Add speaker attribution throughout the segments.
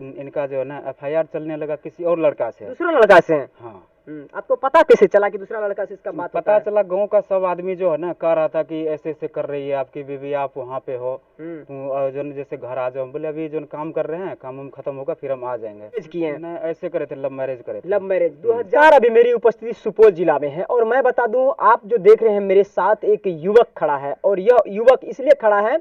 Speaker 1: इनका जो है ना FIR चलने लगा किसी और लड़का से।
Speaker 2: दूसरा लड़का से?
Speaker 1: हाँ।
Speaker 2: आपको पता कैसे चला कि दूसरा लड़का से इसका बात
Speaker 1: पता चला, गांव का सब आदमी जो है ना कह रहा था कि ऐसे ऐसे कर रही है आपकी बीवी, आप वहाँ पे हो, और जो जैसे घर आ जाओ। बोले अभी जो काम कर रहे हैं, काम खत्म होगा फिर हम आ जाएंगे।
Speaker 2: किए
Speaker 1: ना ऐसे करे थे, लव मैरिज करे थे।
Speaker 2: Love marriage 2000। अभी मेरी उपस्थिति सुपौल जिला में है और मैं बता दूं, आप जो देख रहे हैं मेरे साथ एक युवक खड़ा है और यह युवक इसलिए खड़ा है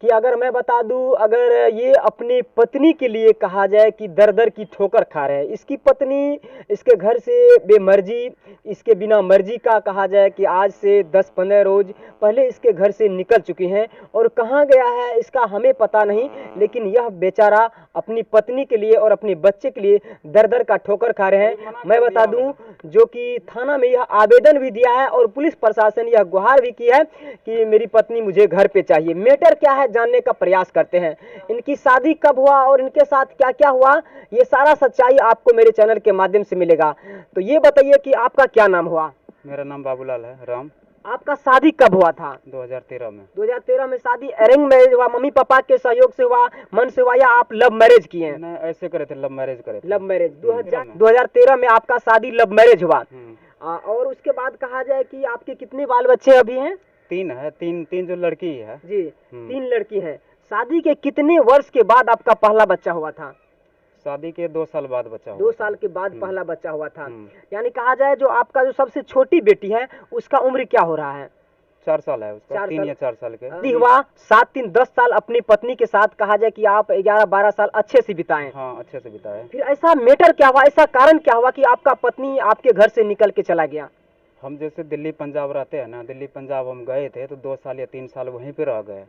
Speaker 2: कि अगर मैं बता दूं, अगर ये अपनी पत्नी के लिए कहा जाए कि दर दर की ठोकर खा रहे हैं। इसकी पत्नी इसके घर से बेमर्जी, इसके बिना मर्जी का कहा जाए कि आज से 10-15 रोज पहले इसके घर से निकल चुकी हैं और कहाँ गया है इसका हमें पता नहीं, लेकिन यह बेचारा अपनी पत्नी के लिए और अपने बच्चे के लिए दर दर का ठोकर खा रहे हैं। मैं बता दूं, जो कि थाना में यह आवेदन भी दिया है और पुलिस प्रशासन यह गुहार भी की है कि मेरी पत्नी मुझे घर पे चाहिए। मैटर क्या है जानने का प्रयास करते हैं। इनकी शादी कब हुआ और इनके साथ क्या क्या हुआ, ये सारा सच्चाई आपको मेरे चैनल के माध्यम से मिलेगा। तो ये बताइए कि आपका क्या नाम हुआ?
Speaker 1: मेरा नाम बाबूलाल है, राम।
Speaker 2: आपका शादी कब हुआ था?
Speaker 1: 2013 में।
Speaker 2: 2013 में शादी अरेंज मैरिज हुआ, मम्मी पापा के सहयोग से हुआ, मन से हुआ, या आप लव मैरिज किए हैं?
Speaker 1: नहीं, ऐसे करे थे, लव मैरिज करे थे।
Speaker 2: लव मैरिज 2013 में आपका शादी लव मैरिज हुआ। और उसके बाद कहा जाए कि आपके कितने बाल बच्चे अभी हैं?
Speaker 1: 3 है। तीन जो लड़की है
Speaker 2: जी, 3 लड़की है। शादी के कितने वर्ष के बाद आपका पहला बच्चा हुआ था?
Speaker 1: शादी के 2 साल बाद बच्चा हुआ।
Speaker 2: 2 साल के बाद पहला बच्चा हुआ था। यानी कहा जाए जो आपका जो सबसे छोटी बेटी है उसका उम्र क्या हो रहा है?
Speaker 1: 4 साल है उसका। 3 या 4 साल के
Speaker 2: हुआ। 7-3-10 साल अपनी पत्नी के साथ कहा जाए कि आप 11-12 साल अच्छे से बिताए।
Speaker 1: हाँ, अच्छे से बिताए।
Speaker 2: फिर ऐसा मैटर क्या हुआ, ऐसा कारण क्या हुआ कि आपका पत्नी आपके घर से निकल के चला गया?
Speaker 1: हम जैसे दिल्ली पंजाब रहते हैं ना, दिल्ली पंजाब हम गए थे तो 2 साल या 3 साल वहीं पे रह गए।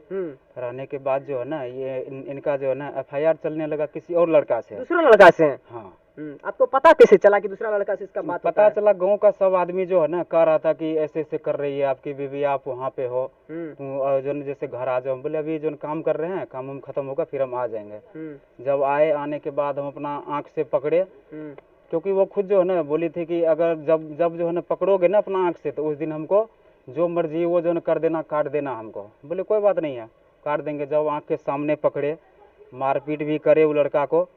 Speaker 1: रहने के बाद जो है ना ये इनका जो है ना FIR चलने लगा किसी और लड़का से।
Speaker 2: दूसरा लड़का से? हाँ। आपको पता कैसे चला कि दूसरा लड़का से इसका बात?
Speaker 1: पता चला, गांव का सब आदमी जो है ना कह रहा था कि ऐसे ऐसे कर रही है आपकी बीवी, आप वहाँ पे हो, और जो जैसे घर आ जाओ। बोले अभी जो काम कर रहे हैं, काम खत्म होगा फिर हम आ जाएंगे। जब आने के बाद हम अपना आँख से पकड़े, क्योंकि वो खुद जो है ना बोली थी कि अगर जब जो है ना पकड़ोगे ना अपना आँख से, तो उस दिन हमको जो मर्जी वो जो है कर देना, काट देना हमको। बोले कोई बात नहीं है, काट देंगे। जब आँख के सामने पकड़े, मारपीट भी करे वो लड़का को।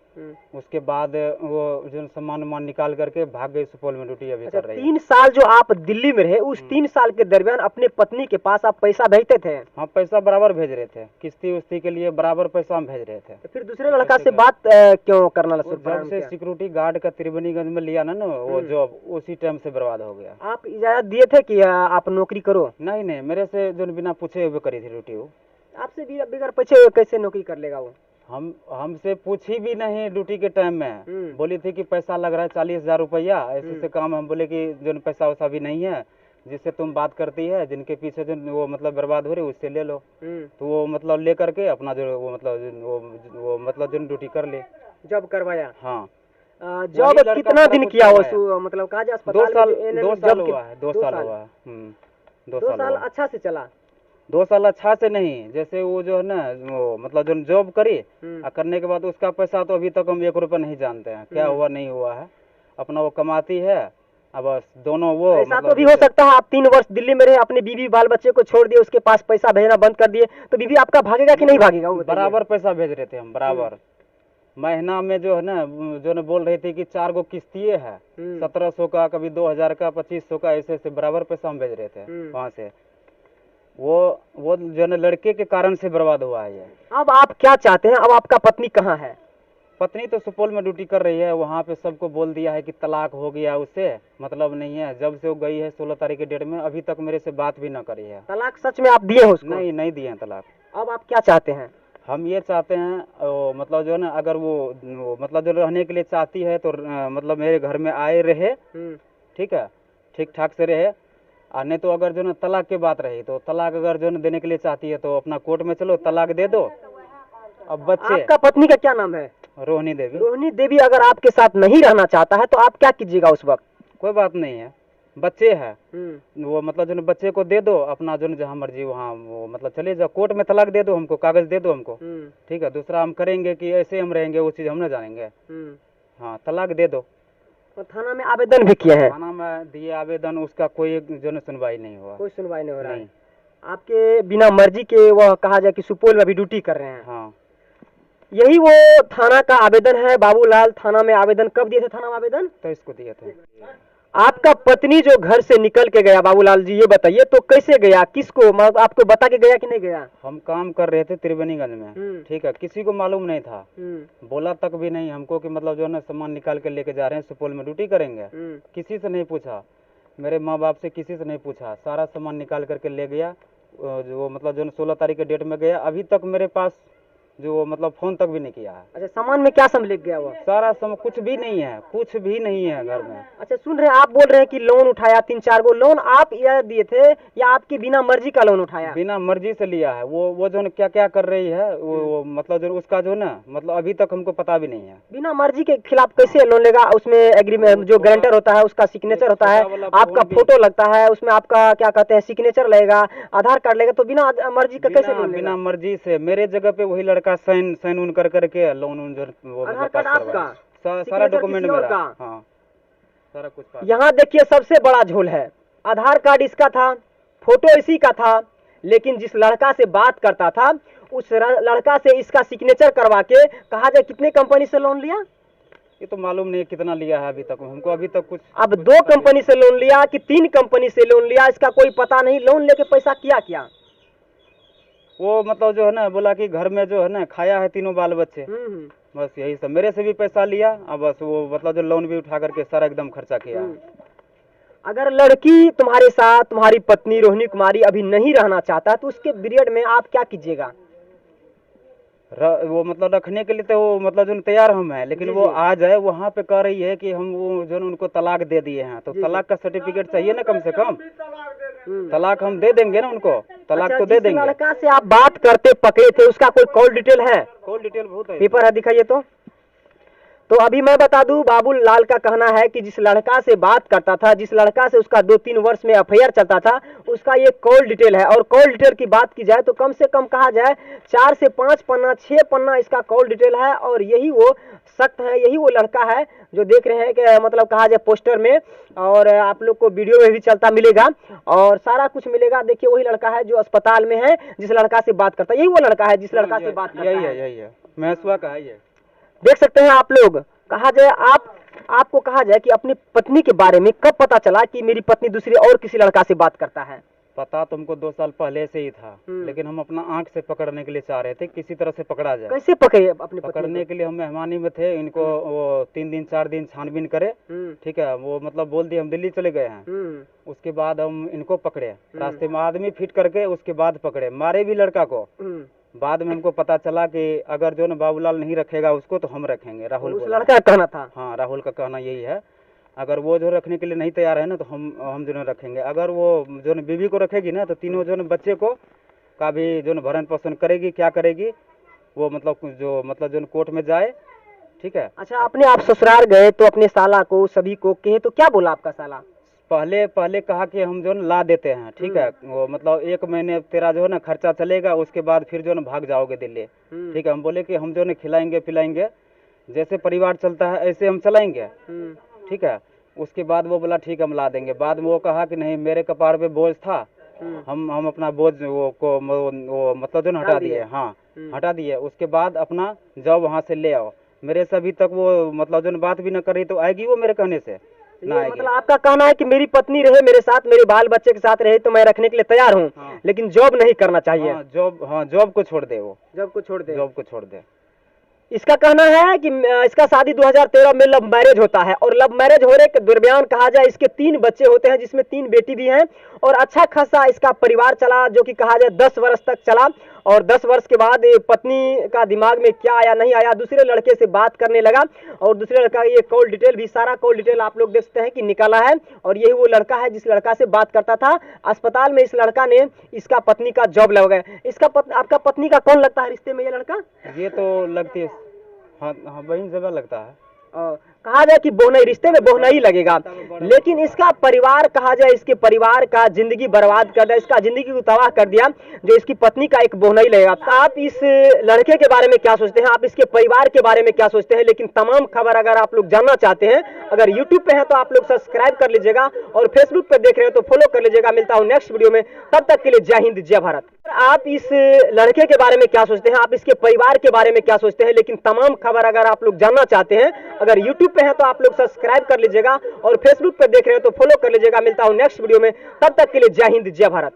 Speaker 1: उसके बाद वो जो सामान निकाल करके भाग गई। सुपौल में ड्यूटी अभी कर रही है।
Speaker 2: 3 साल जो आप दिल्ली में रहे, उस 3 साल के दरमियान अपने पत्नी के पास आप पैसा भेजते थे?
Speaker 1: हाँ, पैसा बराबर भेज रहे थे, किस्ती उस्ती के लिए बराबर पैसा हम भेज रहे थे।
Speaker 2: तो फिर दूसरे लड़का से बात क्यों करना?
Speaker 1: जब से सिक्योरिटी गार्ड का त्रिवेणीगंज में लिया ना वो जॉब, उसी टाइम से बर्बाद हो गया।
Speaker 2: आप इजाजत दिए थे कि आप नौकरी करो?
Speaker 1: नहीं, मेरे से जो बिना पूछे हुए करी थी ड्यूटी। वो आपसे
Speaker 2: बगैर पूछे हुए कैसे नौकरी कर लेगा वो?
Speaker 1: हमसे पूछी भी नहीं ड्यूटी के टाइम में। बोली थी कि पैसा लग रहा है 40,000 रुपया, ऐसे से काम। हम बोले कि जो पैसा वैसा भी नहीं है, जिससे तुम बात करती है, जिनके पीछे जो वो मतलब बर्बाद हो रही है उससे ले लो। तो वो मतलब ले करके अपना जो वो मतलब जो ड्यूटी कर ले।
Speaker 2: जॉब करवाया? हाँ।
Speaker 1: जॉब
Speaker 2: कितना दिन किया वो? मतलब कहा जाए
Speaker 1: 2 साल हुआ है। 2 साल हुआ है।
Speaker 2: 2 साल अच्छा से चला?
Speaker 1: 2 साल अच्छा से नहीं, जैसे वो जो है ना वो मतलब जो जॉब करी करने के बाद उसका पैसा तो अभी तक हम 1 रुपया नहीं जानते हैं क्या हुआ नहीं हुआ है। अपना वो कमाती है। अब दोनों वो
Speaker 2: ऐसा तो भी हो सकता है आप 3 वर्ष दिल्ली में रहे, अपने बीवी बाल बच्चे को छोड़ दिए, उसके पास पैसा भेजना बंद कर दिए, तो बीवी आपका भागेगा कि नहीं भागेगा?
Speaker 1: बराबर पैसा भेज रहे थे हम, बराबर। महीना में जो है ना जो बोल रही थी कि 4 गो किस्तिये है, 1700 का, कभी 2000 का, 2500 का, ऐसे बराबर पैसा हम भेज रहे थे वहाँ से। वो जो है लड़के के कारण से बर्बाद हुआ है ये।
Speaker 2: अब आप क्या चाहते हैं? अब आपका पत्नी कहाँ है?
Speaker 1: पत्नी तो सुपौल में ड्यूटी कर रही है। वहाँ पे सबको बोल दिया है कि तलाक हो गया, उससे मतलब नहीं है। जब से वो गई है 16 तारीख के डेट में, अभी तक मेरे से बात भी ना करी है।
Speaker 2: तलाक सच में आप दिए हो उसको?
Speaker 1: नहीं दिए हैं तलाक।
Speaker 2: अब आप क्या चाहते हैं?
Speaker 1: हम ये चाहते हैं मतलब जो है ना अगर वो मतलब जो रहने के लिए चाहती है तो मतलब मेरे घर में आए रहे, ठीक है, ठीक ठाक से रहे। नहीं तो अगर जो ना तलाक की बात रही तो तलाक अगर जो ना देने के लिए चाहती है तो अपना कोर्ट में चलो, तलाक दे दो। अब बच्चे,
Speaker 2: आपका पत्नी का क्या नाम है?
Speaker 1: रोहिणी देवी।
Speaker 2: रोहिणी देवी अगर आपके साथ नहीं रहना चाहता है तो आप क्या कीजिएगा उस वक्त?
Speaker 1: कोई बात नहीं है, बच्चे है वो मतलब जो बच्चे को दे दो, अपना जो जहाँ मर्जी वहाँ वो मतलब चले जाओ, कोर्ट में तलाक दे दो हमको, कागज दे दो हमको, ठीक है। दूसरा हम करेंगे कि ऐसे हम रहेंगे वो चीज हम न जानेंगे। हाँ, तलाक दे दो।
Speaker 2: तो थाना में आवेदन भी किया है?
Speaker 1: थाना में दिए आवेदन, उसका कोई जो न सुनवाई नहीं हुआ।
Speaker 2: कोई सुनवाई नहीं हो रहा है? आपके बिना मर्जी के वह कहा जाए कि सुपौल में भी ड्यूटी कर रहे हैं?
Speaker 1: हाँ।
Speaker 2: यही वो थाना का आवेदन है। बाबूलाल थाना में आवेदन कब दिए थे? थाना में आवेदन
Speaker 1: तो इसको दिए थे।
Speaker 2: आपका पत्नी जो घर से निकल के गया, बाबूलाल जी ये बताइए तो कैसे गया, किसको मतलब आपको बता के गया कि नहीं गया?
Speaker 1: हम काम कर रहे थे त्रिवेणीगंज में, ठीक है, किसी को मालूम नहीं था, बोला तक भी नहीं हमको कि मतलब जो है ना सामान निकाल के लेके जा रहे हैं, सुपौल में ड्यूटी करेंगे। किसी से नहीं पूछा, मेरे माँ बाप से किसी से नहीं पूछा, सारा सामान निकाल करके ले गया। जो मतलब जो 16 तारीख के डेट में गया, अभी तक मेरे पास जो मतलब फोन तक भी नहीं किया है।
Speaker 2: अच्छा, सामान में क्या सब लेके गया वो?
Speaker 1: सारा सामान कुछ भी नहीं है, कुछ भी नहीं है घर में।
Speaker 2: अच्छा, सुन रहे हैं आप बोल रहे हैं कि लोन उठाया 3-4 गो लोन आप यह दिए थे या आपकी बिना मर्जी का लोन उठाया?
Speaker 1: बिना मर्जी से लिया है। वो जो क्या क्या कर रही है वो मतलब जो उसका जो ना मतलब अभी तक हमको पता भी नहीं है।
Speaker 2: बिना मर्जी के खिलाफ कैसे लोन लेगा? उसमें एग्रीमेंट जो गारंटर होता है उसका सिग्नेचर होता है, आपका फोटो लगता है उसमें, आपका क्या कहते हैं सिग्नेचर लगेगा, आधार कार्ड लगेगा, तो बिना मर्जी का कैसे लोन लेगा?
Speaker 1: बिना मर्जी से मेरे जगह पे वही लड़का साइन उन कर करके लोन जो
Speaker 2: आधार कार्ड आपका,
Speaker 1: सारा डॉक्यूमेंट मेरा, हाँ सारा कुछ।
Speaker 2: यहाँ देखिए सबसे बड़ा झोल है, आधार कार्ड इसका था, फोटो इसी का था, लेकिन जिस लड़का से बात करता था उस लड़का से इसका सिग्नेचर करवा के कहा जाए कितने कंपनी से लोन लिया?
Speaker 1: ये तो मालूम नहीं कितना लिया है अभी तक हमको, अभी तक कुछ।
Speaker 2: अब 2 कंपनी से लोन लिया कि 3 कंपनी से लोन लिया इसका कोई पता नहीं। लोन लेके पैसा किया क्या?
Speaker 1: वो मतलब जो है ना बोला कि घर में जो है ना खाया है 3 बाल बच्चे, बस यही सब। मेरे से भी पैसा लिया, अब बस वो मतलब जो लोन भी उठा करके सारा एकदम खर्चा किया।
Speaker 2: अगर लड़की तुम्हारे साथ, तुम्हारी पत्नी रोहिणी कुमारी अभी नहीं रहना चाहता तो उसके पीरियड में आप क्या कीजिएगा?
Speaker 1: वो मतलब रखने के लिए तो वो मतलब जो तैयार हम है, लेकिन वो आ जाए वहाँ पे कह रही है कि हम वो जो उनको तलाक दे दिए हैं, तो तलाक का सर्टिफिकेट चाहिए ना कम से कम। तलाक हम दे देंगे ना उनको, तलाक तो दे देंगे।
Speaker 2: लड़का से आप बात करते पकड़े थे उसका कोई कॉल डिटेल है?
Speaker 1: कॉल डिटेल बहुत है,
Speaker 2: पेपर है, दिखाइए तो अभी मैं बता दूं बाबूलाल का कहना है कि जिस लड़का से बात करता था, जिस लड़का से उसका 2-3 वर्ष में अफेयर चलता था, उसका ये कॉल डिटेल है। और कॉल डिटेल की बात की जाए तो कम से कम कहा जाए 4 से 5 पन्ना 6 पन्ना इसका कॉल डिटेल है। और यही वो सख्त है, यही वो लड़का है जो देख रहे हैं कि मतलब कहा जाए पोस्टर में, और आप लोग को वीडियो में भी चलता मिलेगा और सारा कुछ मिलेगा। देखिए वही लड़का है जो अस्पताल में है, जिस लड़का से बात करता है, यही वो लड़का है जिस लड़का से बात करता है।
Speaker 1: यही है महसुआ का है ये।
Speaker 2: देख सकते हैं आप लोग। कहा जाए आपको कहा जाए कि अपनी पत्नी के बारे में कब पता चला कि मेरी पत्नी दूसरी और किसी लड़का से बात करता है?
Speaker 1: पता तो हमको 2 साल पहले से ही था, लेकिन हम अपना आंख से पकड़ने के लिए चाह रहे थे, किसी तरह से पकड़ा जाए।
Speaker 2: कैसे पकड़े अपने
Speaker 1: पकड़ने के लिए? हम मेहमानी में थे, इनको वो 3 दिन 4 दिन छानबीन करे, ठीक है, वो मतलब बोल दिए हम दिल्ली चले गए हैं। उसके बाद हम इनको पकड़े, रास्ते में आदमी फिट करके उसके बाद पकड़े, मारे भी लड़का को। बाद में हमको पता चला कि अगर जो न बाबूलाल नहीं रखेगा उसको तो हम रखेंगे। राहुल
Speaker 2: उस लड़का का कहना था।
Speaker 1: हाँ, राहुल का कहना यही है, अगर वो जो रखने के लिए नहीं तैयार है ना तो हम जो न रखेंगे। अगर वो जो न बीवी को रखेगी ना तो तीनों जो न बच्चे को का भी जो न भरण पोषण करेगी, क्या करेगी वो मतलब जो न कोर्ट में जाए, ठीक है।
Speaker 2: अच्छा, अपने आप ससुराल गए तो अपने साला को सभी को कहे तो क्या बोला आपका साला?
Speaker 1: पहले कहा कि हम जो न ला देते हैं, ठीक है, वो मतलब 1 महीने तेरा जो है ना खर्चा चलेगा, उसके बाद फिर जो न भाग जाओगे दिल्ली, ठीक है। हम बोले कि हम जो न खिलाएंगे पिलाएंगे, जैसे परिवार चलता है ऐसे हम चलाएंगे, ठीक है। उसके बाद वो बोला ठीक है हम ला देंगे। बाद में वो कहा कि नहीं मेरे कपार पे बोझ था, हम अपना बोझ वो मतलब जो न हटा दिए। हाँ, हटा दिए। उसके बाद अपना जाओ वहाँ से ले आओ। मेरे से अभी तक वो मतलब जो न बात भी न कर रही, तो आएगी वो मेरे कहने से ना आएगी।
Speaker 2: मतलब आपका कहना है कि मेरी पत्नी रहे मेरे साथ, मेरे बाल बच्चे के साथ रहे तो मैं रखने के लिए तैयार हूँ। हाँ। लेकिन जॉब नहीं करना चाहिए।
Speaker 1: हाँ, जॉब को छोड़ दे, वो
Speaker 2: जॉब को छोड़ दे। इसका कहना है कि इसका शादी 2013 में लव मैरिज होता है और लव मैरिज होने के दरमियान कहा जाए इसके 3 बच्चे होते हैं, जिसमें 3 बेटी भी हैं। और अच्छा खासा इसका परिवार चला, जो कि कहा जाए 10 वर्ष तक चला। और 10 वर्ष के बाद पत्नी का दिमाग में क्या आया नहीं आया, दूसरे लड़के से बात करने लगा। और दूसरे लड़का ये कॉल डिटेल भी, सारा कॉल डिटेल आप लोग देख सकते हैं कि निकाला है। और यही वो लड़का है जिस लड़का से बात करता था। अस्पताल में इस लड़का ने इसका पत्नी का जॉब लगा। इसका आपका पत्नी का कौन लगता है रिश्ते में ये लड़का?
Speaker 1: ये तो लगती है, हाँ बहन जगह लगता है।
Speaker 2: कहा जाए कि बोहनई, रिश्ते में बोहना ही लगेगा, लेकिन इसका परिवार कहा जाए, इसके परिवार का जिंदगी बर्बाद कर दिया, इसका जिंदगी को तबाह कर दिया, जो इसकी पत्नी का एक बोहना ही लगेगा। तो आप इस लड़के के बारे में क्या सोचते हैं, आप इसके परिवार के बारे में क्या सोचते हैं? लेकिन तमाम खबर अगर आप लोग जानना चाहते हैं, अगर यूट्यूब पे है तो आप लोग सब्सक्राइब कर लीजिएगा, और फेसबुक पे देख रहे हैं तो फॉलो कर लीजिएगा। मिलता हूँ नेक्स्ट वीडियो में, तब तक के लिए जय हिंद जय भारत। आप इस लड़के के बारे में क्या सोचते हैं, आप इसके परिवार के बारे में क्या सोचते हैं? लेकिन तमाम खबर अगर आप लोग जानना चाहते हैं, अगर यूट्यूब पे है तो आप लोग सब्सक्राइब कर लीजिएगा, और फेसबुक पे देख रहे हैं तो फॉलो कर लीजिएगा। मिलता हूँ नेक्स्ट वीडियो में, तब तक के लिए जय हिंद जय भारत।